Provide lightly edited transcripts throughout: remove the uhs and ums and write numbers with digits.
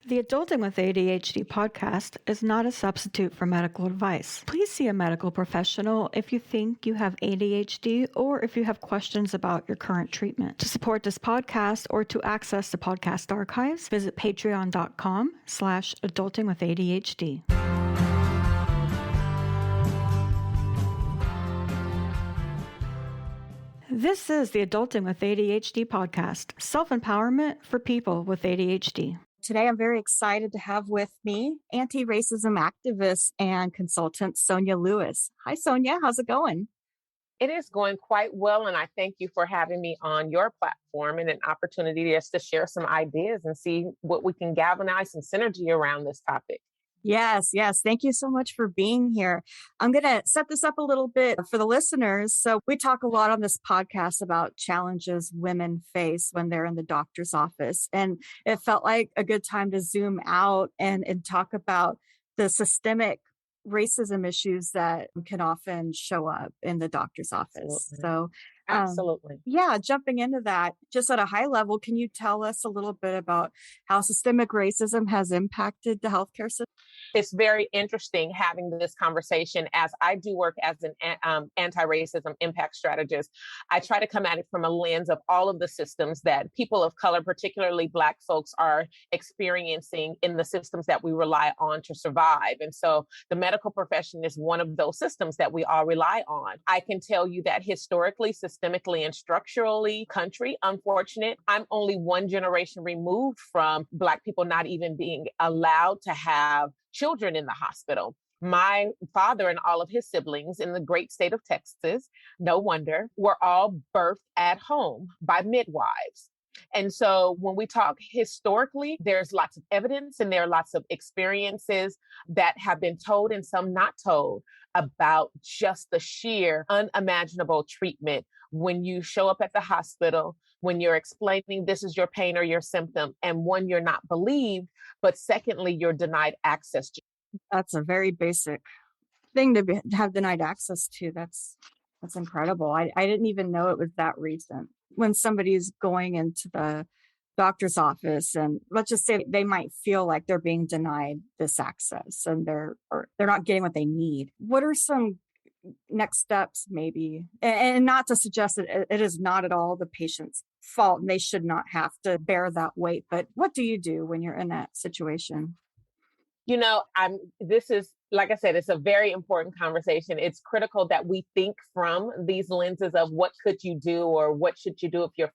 The Adulting with ADHD podcast is not a substitute for medical advice. Please see a medical professional if you think you have ADHD or if you have questions about your current treatment. To support this podcast or to access the podcast archives, visit patreon.com/adultingwithadhd. This is the Adulting with ADHD podcast, self-empowerment for people with ADHD. Today, I'm very excited to have with me anti-racism activist and consultant Sonia Lewis. Hi, Sonia. How's it going? It is going quite well, and I thank you for having me on your platform and an opportunity just to share some ideas and see what we can galvanize some synergy around this topic. Yes. Thank you so much for being here. I'm going to set this up a little bit for the listeners. So we talk a lot on this podcast about challenges women face when they're in the doctor's office. And it felt like a good time to zoom out and talk about the systemic racism issues that can often show up in the doctor's office. Absolutely. So Absolutely. Jumping into that, just at a high level, can you tell us a little bit about how systemic racism has impacted the healthcare system? It's very interesting having this conversation as I do work as an anti-racism impact strategist. I try to come at it from a lens of all of the systems that people of color, particularly Black folks, are experiencing in the systems that we rely on to survive. And so the medical profession is one of those systems that we all rely on. I can tell you that historically, systemically, and structurally, unfortunate, I'm only one generation removed from Black people not even being allowed to have children in the hospital. My father and all of his siblings in the great state of Texas, no wonder, were all birthed at home by midwives. And so when we talk historically, there's lots of evidence and there are lots of experiences that have been told and some not told about just the sheer unimaginable treatment when you show up at the hospital, when you're explaining this is your pain or your symptom, and one, you're not believed, but secondly, you're denied access to. That's a very basic thing to have denied access to. That's incredible. I didn't even know it was that recent. When somebody's going into the doctor's office and let's just say they might feel like they're being denied this access and they're not getting what they need. What are some next steps maybe? And not to suggest that it is not at all the patient's fault and they should not have to bear that weight, but what do you do when you're in that situation? This is, like I said, it's a very important conversation. It's critical that we think from these lenses of what could you do or what should you do if you're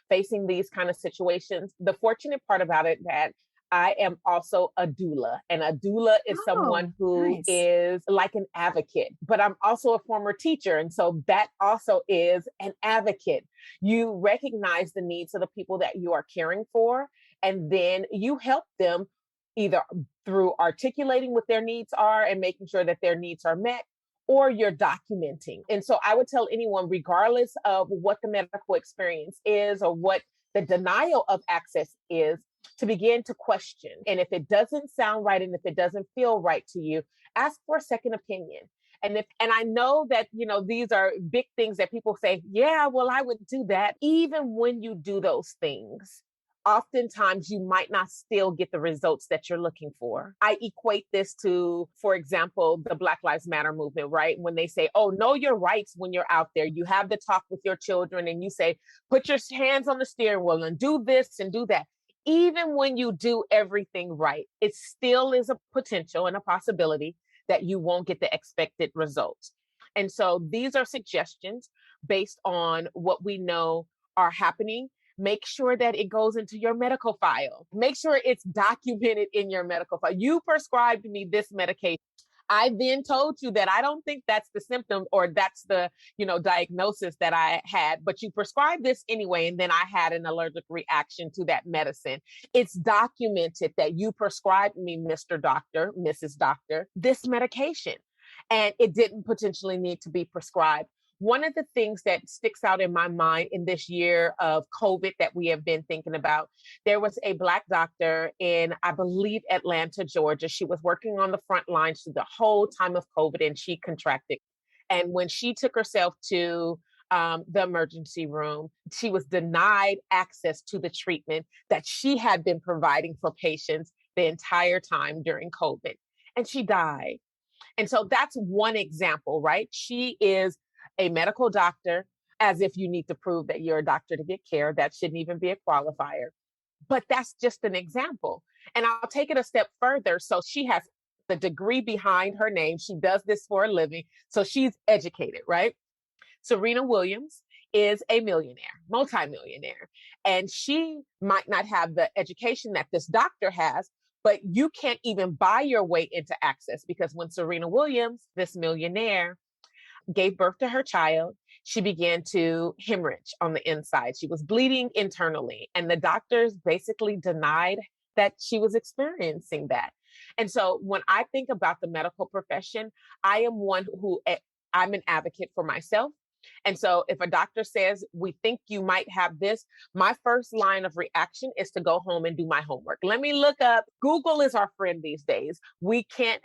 facing these kind of situations. The fortunate part about it that I am also a doula, and a doula is someone who is like an advocate, but I'm also a former teacher. And so that also is an advocate. You recognize the needs of the people that you are caring for, and then you help them either through articulating what their needs are and making sure that their needs are met, or you're documenting. And so I would tell anyone, regardless of what the medical experience is or what the denial of access is, to begin to question. And if it doesn't sound right and if it doesn't feel right to you, ask for a second opinion. And I know that, these are big things that people say, yeah, well, I would do that. Even when you do those things, oftentimes you might not still get the results that you're looking for. I equate this to, for example, the Black Lives Matter movement, right? When they say, oh, know your rights when you're out there. You have the talk with your children and you say, put your hands on the steering wheel and do this and do that. Even when you do everything right, it still is a potential and a possibility that you won't get the expected results. And so these are suggestions based on what we know are happening. Make sure that it goes into your medical file. Make sure it's documented in your medical file. You prescribed me this medication. I then told you that I don't think that's the symptom or that's the, diagnosis that I had, but you prescribed this anyway. And then I had an allergic reaction to that medicine. It's documented that you prescribed me, Mr. Doctor, Mrs. Doctor, this medication, and it didn't potentially need to be prescribed. One of the things that sticks out in my mind in this year of COVID that we have been thinking about, there was a Black doctor in, I believe, Atlanta, Georgia. She was working on the front lines through the whole time of COVID and she contracted. And when she took herself to the emergency room, she was denied access to the treatment that she had been providing for patients the entire time during COVID, and she died. And so that's one example, right? She is a medical doctor, as if you need to prove that you're a doctor to get care. That shouldn't even be a qualifier. But that's just an example. And I'll take it a step further. So she has the degree behind her name. She does this for a living. So she's educated, right? Serena Williams is a millionaire, multimillionaire, and she might not have the education that this doctor has, but you can't even buy your way into access, because when Serena Williams, this millionaire, gave birth to her child, she began to hemorrhage on the inside. She was bleeding internally, and the doctors basically denied that she was experiencing that. And so when I think about the medical profession, I am one who I'm an advocate for myself. And so if a doctor says, we think you might have this, my first line of reaction is to go home and do my homework. Let me look up. Google is our friend these days. We can't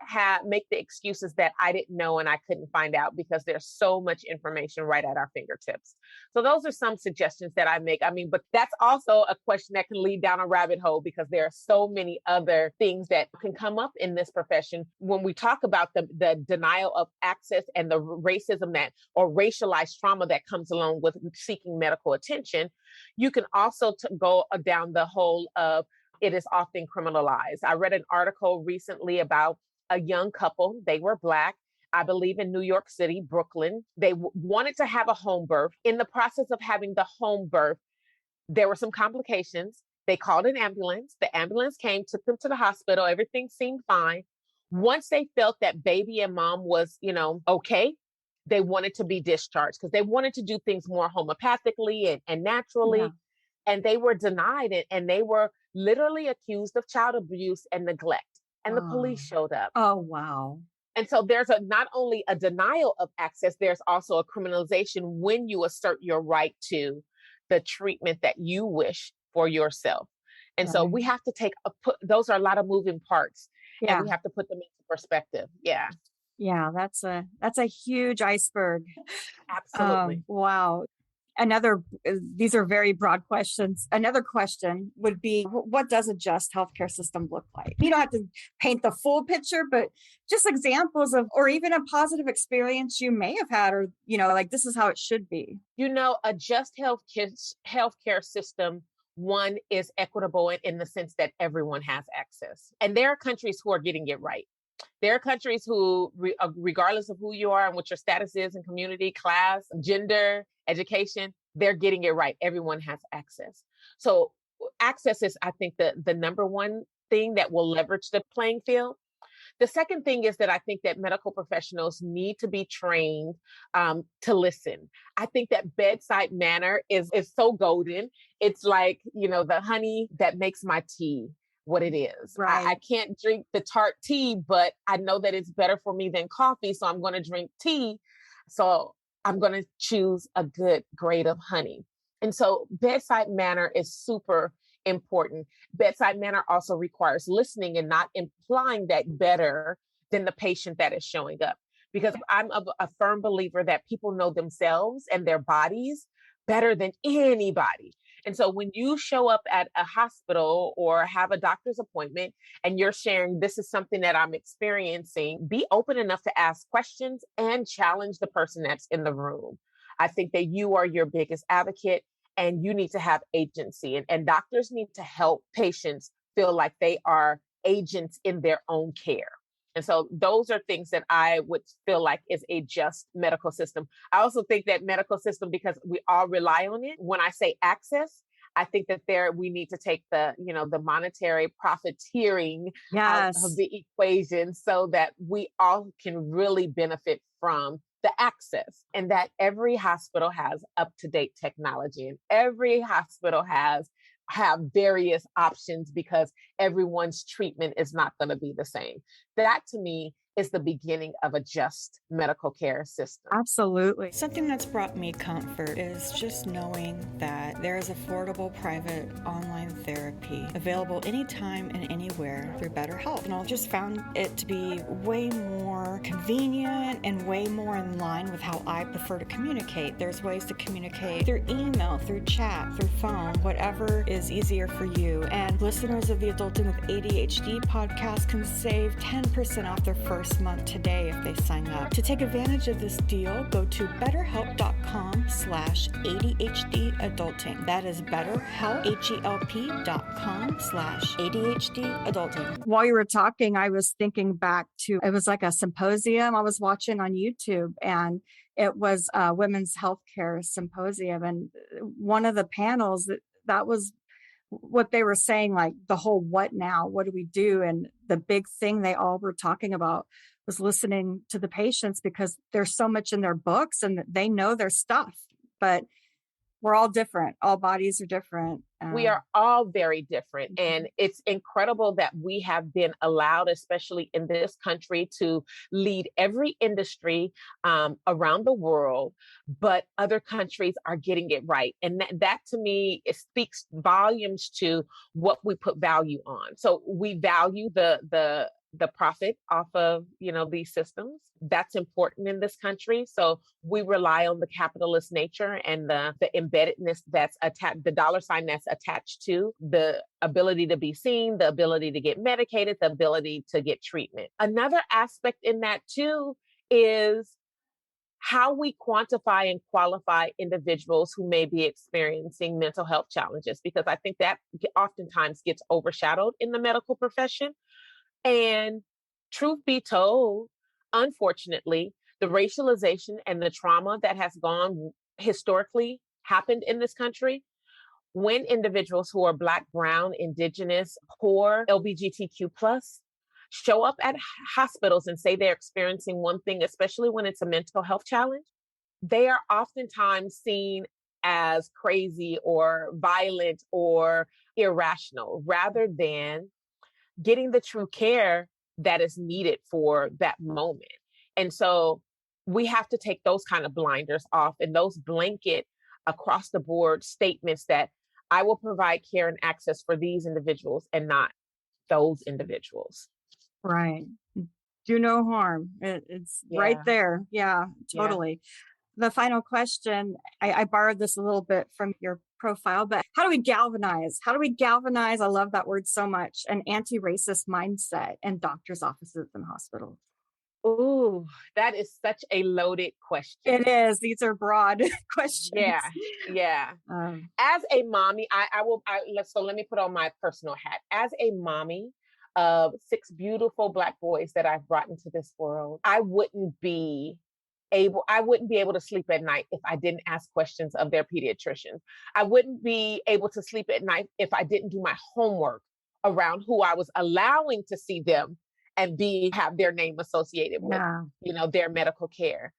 make the excuses that I didn't know and I couldn't find out, because there's so much information right at our fingertips. So those are some suggestions that I make. I mean, but that's also a question that can lead down a rabbit hole, because there are so many other things that can come up in this profession when we talk about the denial of access and the racism that, or racialized trauma that comes along with seeking medical attention. You can also go down the whole of it is often criminalized. I read an article recently about a young couple. They were Black, I believe in New York City, Brooklyn. They wanted to have a home birth. In the process of having the home birth, there were some complications. They called an ambulance. The ambulance came, took them to the hospital. Everything seemed fine. Once they felt that baby and mom was, okay, they wanted to be discharged, because they wanted to do things more homeopathically and naturally. Yeah. And they were denied it. And they were literally accused of child abuse and neglect. And the police showed up. Oh, wow. And so there's not only a denial of access, there's also a criminalization when you assert your right to the treatment that you wish for yourself. And so we have to those are a lot of moving parts, and we have to put them into perspective. Yeah. Yeah, that's a huge iceberg. Absolutely. Wow. These are very broad questions. Another question would be, what does a just healthcare system look like? You don't have to paint the full picture, but just examples of, or even a positive experience you may have had, or, like this is how it should be. A just healthcare system, one, is equitable in the sense that everyone has access. And there are countries who are getting it right. There are countries who, regardless of who you are and what your status is in community, class, gender, education, they're getting it right. Everyone has access. So access is, I think, the number one thing that will leverage the playing field. The second thing is that I think that medical professionals need to be trained to listen. I think that bedside manner is so golden. It's like, the honey that makes my tea what it is. Right. I can't drink the tart tea, but I know that it's better for me than coffee. So I'm going to drink tea. So I'm going to choose a good grade of honey. And so bedside manner is super important. Bedside manner also requires listening and not implying that better than the patient that is showing up. Because I'm a firm believer that people know themselves and their bodies better than anybody. And so when you show up at a hospital or have a doctor's appointment and you're sharing, this is something that I'm experiencing, be open enough to ask questions and challenge the person that's in the room. I think that you are your biggest advocate and you need to have agency, and doctors need to help patients feel like they are agents in their own care. And so those are things that I would feel like is a just medical system. I also think that medical system, because we all rely on it. When I say access, I think that we need to take the monetary profiteering out of the equation so that we all can really benefit from the access, and that every hospital has up-to-date technology and every hospital have various options, because everyone's treatment is not going to be the same. That to me is the beginning of a just medical care system. Absolutely. Something that's brought me comfort is just knowing that there is affordable private online therapy available anytime and anywhere through BetterHelp. And I just found it to be way more convenient and way more in line with how I prefer to communicate. There's ways to communicate through email, through chat, through phone, whatever is easier for you. And listeners of the Adulting with ADHD podcast can save 10% off their first month today if they sign up. To take advantage of this deal, go to betterhelp.com/ADHD adulting. That is betterhelp, HELP.com/ADHD adulting. While you were talking, I was thinking back to, it was like a symposium I was watching on YouTube, and it was a women's healthcare symposium. And one of the panels that was what they were saying, like the whole what now, what do we do? And the big thing they all were talking about was listening to the patients, because there's so much in their books and they know their stuff, but we're all different. All bodies are different. We are all very different. And it's incredible that we have been allowed, especially in this country, to lead every industry around the world, but other countries are getting it right. And that to me, it speaks volumes to what we put value on. So we value the profit off of, these systems. That's important in this country. So we rely on the capitalist nature and the embeddedness that's attached, the dollar sign that's attached to the ability to be seen, the ability to get medicated, the ability to get treatment. Another aspect in that too is how we quantify and qualify individuals who may be experiencing mental health challenges, because I think that oftentimes gets overshadowed in the medical profession. And truth be told, unfortunately, the racialization and the trauma that has historically happened in this country, when individuals who are Black, Brown, Indigenous, poor, LGBTQ plus show up at hospitals and say they're experiencing one thing, especially when it's a mental health challenge, they are oftentimes seen as crazy or violent or irrational, rather than getting the true care that is needed for that moment. And so we have to take those kind of blinders off, and those blanket across the board statements that I will provide care and access for these individuals and not those individuals. Right. Do no harm. It's right there. Yeah, totally. The final question, I borrowed this a little bit from your profile, but how do we galvanize? I love that word so much, an anti-racist mindset in doctors' offices and hospitals? Ooh, that is such a loaded question. It is. These are broad questions. Yeah. As a mommy, so let me put on my personal hat. As a mommy of 6 beautiful Black boys that I've brought into this world, I wouldn't be able to sleep at night if I didn't ask questions of their pediatricians. I wouldn't be able to sleep at night if I didn't do my homework around who I was allowing to see them and have their name associated with, their medical care.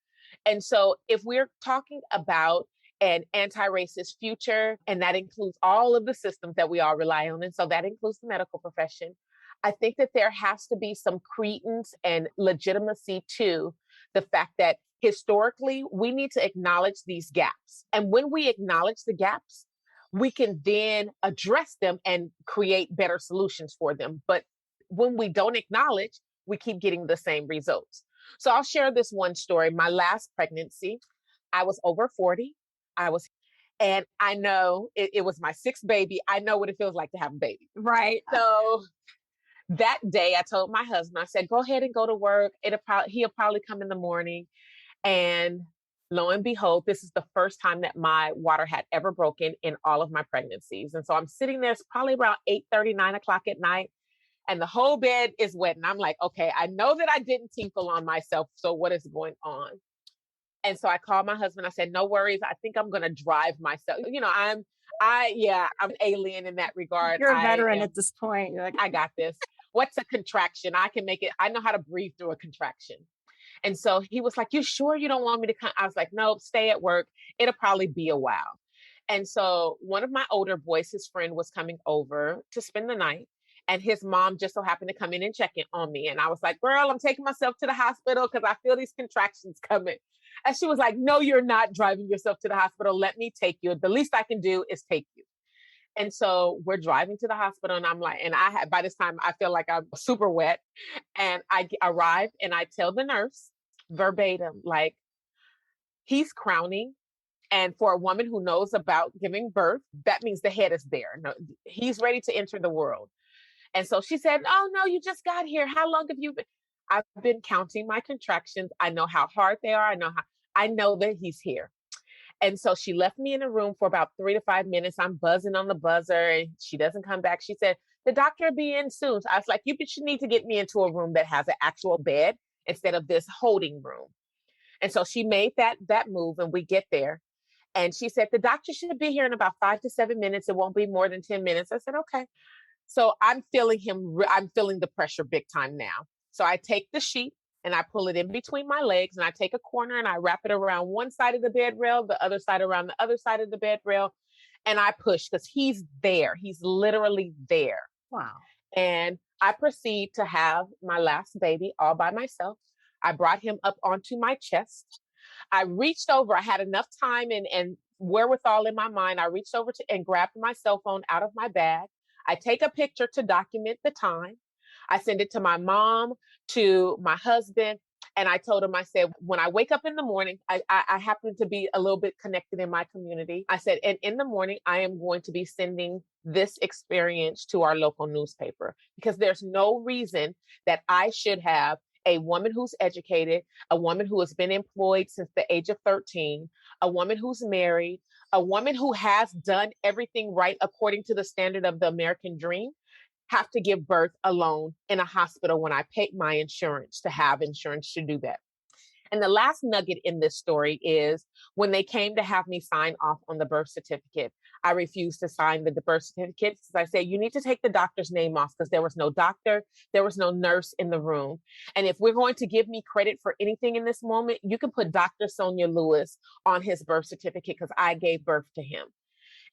And so if we're talking about an anti-racist future, and that includes all of the systems that we all rely on, and so that includes the medical profession, I think that there has to be some credence and legitimacy to the fact that historically, we need to acknowledge these gaps. And when we acknowledge the gaps, we can then address them and create better solutions for them. But when we don't acknowledge, we keep getting the same results. So I'll share this one story. My last pregnancy, I was over 40. And I know it was my 6th baby. I know what it feels like to have a baby. Right. So that day I told my husband, I said, go ahead and go to work. He'll probably come in the morning. And lo and behold, this is the first time that my water had ever broken in all of my pregnancies. And so I'm sitting there, it's probably around 8:30, 9 o'clock at night, and the whole bed is wet. And I'm like, okay, I know that I didn't tinkle on myself. So what is going on? And so I called my husband. I said, no worries. I think I'm going to drive myself. I'm an alien in that regard. You're a veteran at this point. You're like, I got this. What's a contraction? I can make it. I know how to breathe through a contraction. And so he was like, you sure you don't want me to come? I was like, nope, stay at work. It'll probably be a while. And so one of my older boys, his friend, was coming over to spend the night. And his mom just so happened to come in and check in on me. And I was like, girl, I'm taking myself to the hospital because I feel these contractions coming. And she was like, no, you're not driving yourself to the hospital. Let me take you. The least I can do is take you. And so we're driving to the hospital, and I'm like, and I had, by this time, I feel like I'm super wet. And I arrive and I tell the nurse verbatim, like, he's crowning. And for a woman who knows about giving birth, that means the head is there. No, he's ready to enter the world. And so she said, oh, no, you just got here. How long have you been? I've been counting my contractions. I know how hard they are. I know that he's here. And so she left me in a room for about 3 to 5 minutes. I'm buzzing on the buzzer and she doesn't come back. She said, the doctor will be in soon. So I was like, you should need to get me into a room that has an actual bed instead of this holding room. And so she made that move, and we get there. And she said, the doctor should be here in about 5 to 7 minutes. It won't be more than 10 minutes. I said, okay. So I'm feeling the pressure big time now. So I take the sheet and I pull it in between my legs, and I take a corner and I wrap it around one side of the bed rail, the other side around the other side of the bed rail. And I push because he's there. He's literally there. Wow. And I proceed to have my last baby all by myself. I brought him up onto my chest. I reached over. I had enough time and wherewithal in my mind. I reached over and grabbed my cell phone out of my bag. I take a picture to document the time. I send it to my mom, to my husband, and I told him, I said, when I wake up in the morning, I happen to be a little bit connected in my community. I said, and in the morning, I am going to be sending this experience to our local newspaper, because there's no reason that I should have a woman who's educated, a woman who has been employed since the age of 13, a woman who's married, a woman who has done everything right according to the standard of the American dream, have to give birth alone in a hospital when I paid my insurance to have insurance to do that. And the last nugget in this story is when they came to have me sign off on the birth certificate, I refused to sign the birth certificate because I said, you need to take the doctor's name off, because there was no doctor, there was no nurse in the room. And if we're going to give me credit for anything in this moment, you can put Dr. Sonia Lewis on his birth certificate because I gave birth to him.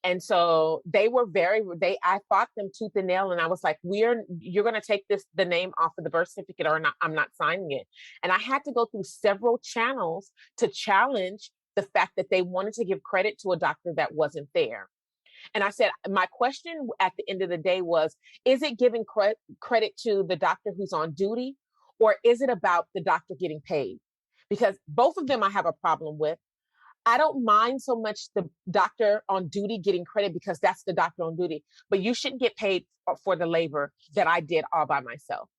And so I fought them tooth and nail. And I was like, you're going to take the name off of the birth certificate or not, I'm not signing it. And I had to go through several channels to challenge the fact that they wanted to give credit to a doctor that wasn't there. And I said, my question at the end of the day was, is it giving credit to the doctor who's on duty, or is it about the doctor getting paid? Because both of them I have a problem with. I don't mind so much the doctor on duty getting credit because that's the doctor on duty, but you shouldn't get paid for the labor that I did all by myself.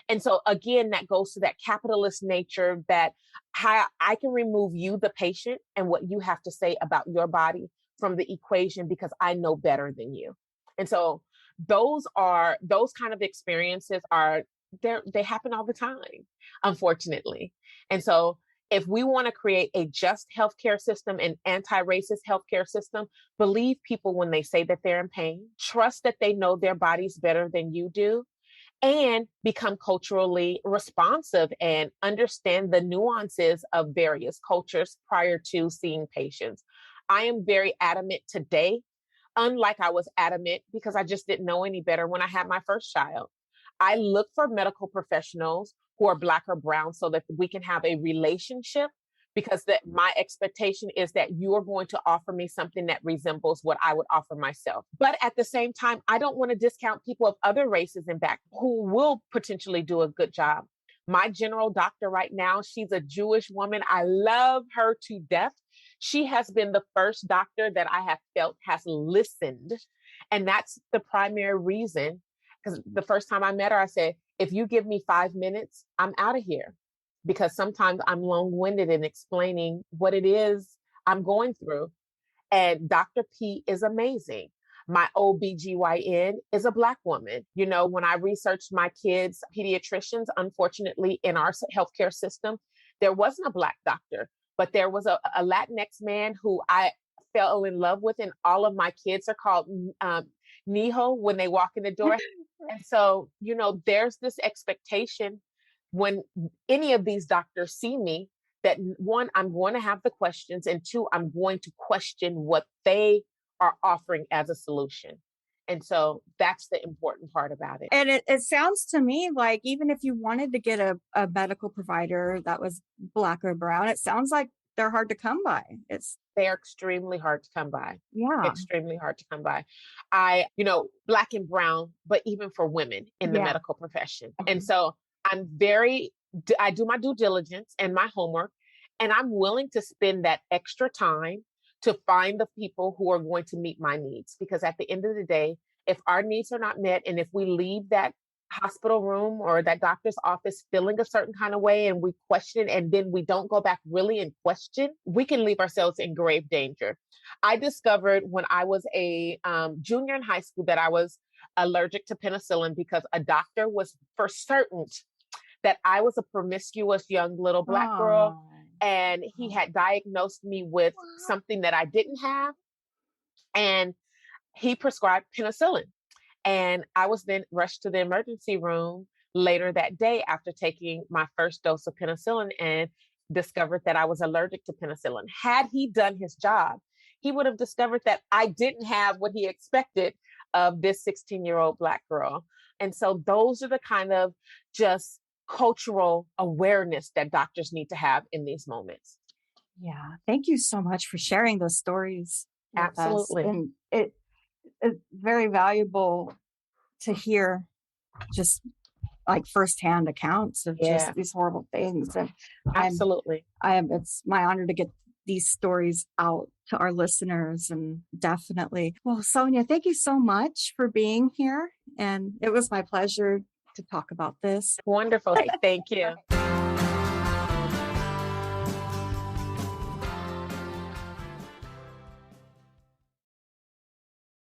And so again, that goes to that capitalist nature, that how I can remove you, the patient, and what you have to say about your body from the equation because I know better than you. And so those kind of experiences they happen all the time, unfortunately. And so if we want to create a just healthcare system, an anti-racist healthcare system, believe people when they say that they're in pain, trust that they know their bodies better than you do, and become culturally responsive and understand the nuances of various cultures prior to seeing patients. I am very adamant today, unlike I was adamant because I just didn't know any better when I had my first child. I look for medical professionals who are Black or brown so that we can have a relationship, because my expectation is that you are going to offer me something that resembles what I would offer myself. But at the same time, I don't want to discount people of other races and backgrounds who will potentially do a good job. My general doctor right now, she's a Jewish woman. I love her to death. She has been the first doctor that I have felt has listened. And that's the primary reason. Because the first time I met her, I said, if you give me 5 minutes, I'm out of here. Because sometimes I'm long-winded in explaining what it is I'm going through. And Dr. P is amazing. My OBGYN is a Black woman. You know, when I researched my kids' pediatricians, unfortunately, in our healthcare system, there wasn't a Black doctor, but there was a Latinx man who I fell in love with, and all of my kids are called Nijo when they walk in the door. And so, you know, there's this expectation when any of these doctors see me that, one, I'm going to have the questions, and two, I'm going to question what they are offering as a solution. And so that's the important part about it. And it sounds to me like even if you wanted to get a medical provider that was Black or brown, it sounds like they're hard to come by. They are extremely hard to come by. Yeah. Extremely hard to come by. Black and brown, but even for women in the medical profession. Okay. And so I do my due diligence and my homework, and I'm willing to spend that extra time to find the people who are going to meet my needs. Because at the end of the day, if our needs are not met, and if we leave that hospital room or that doctor's office feeling a certain kind of way and we question and then we don't go back really and question, we can leave ourselves in grave danger. I discovered when I was a junior in high school that I was allergic to penicillin because a doctor was for certain that I was a promiscuous young little Black girl, and he had diagnosed me with something that I didn't have, and he prescribed penicillin. And I was then rushed to the emergency room later that day after taking my first dose of penicillin and discovered that I was allergic to penicillin. Had he done his job, he would have discovered that I didn't have what he expected of this 16-year-old Black girl. And so those are the kind of just cultural awareness that doctors need to have in these moments. Yeah. Thank you so much for sharing those stories. Absolutely. And it's very valuable to hear just like firsthand accounts of just these horrible things. And absolutely, it's my honor to get these stories out to our listeners, and definitely. Well, Sonia, thank you so much for being here. And it was my pleasure to talk about this. Wonderful. Thank you.